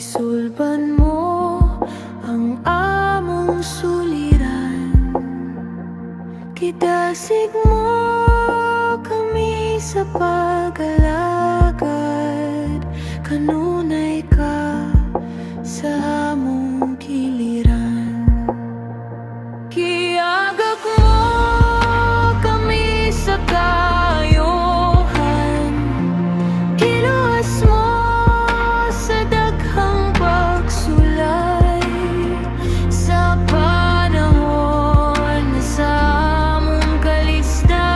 Gisulban mo ang among suliran, gidasig mo kami sa pag-alagad. Kanunay ka sa among giliran, giagak mo kami sa kaayuhan, giluwas mo sa daghang pagsulay. Sa panahon na sa among kalistanan,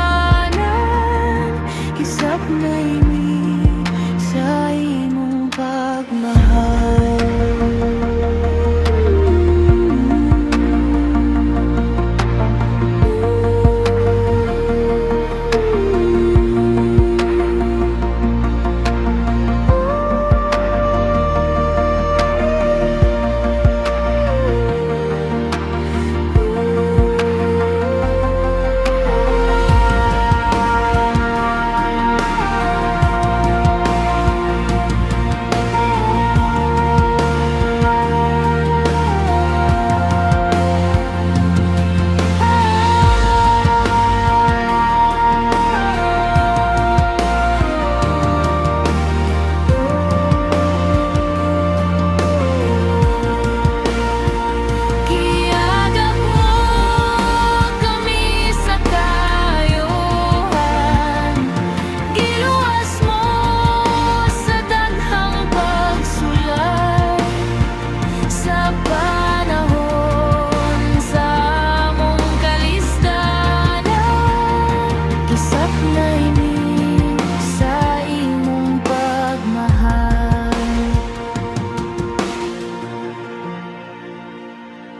kisap na ini sa imong pagmahal.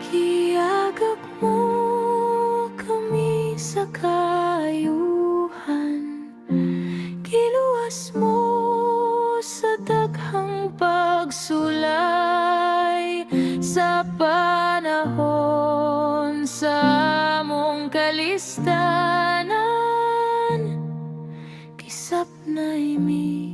Giagak mo kami sa kaayuhan, giluwas mo sa daghang pagsulay. Sa panahon sa among kalistanan, kisap na imi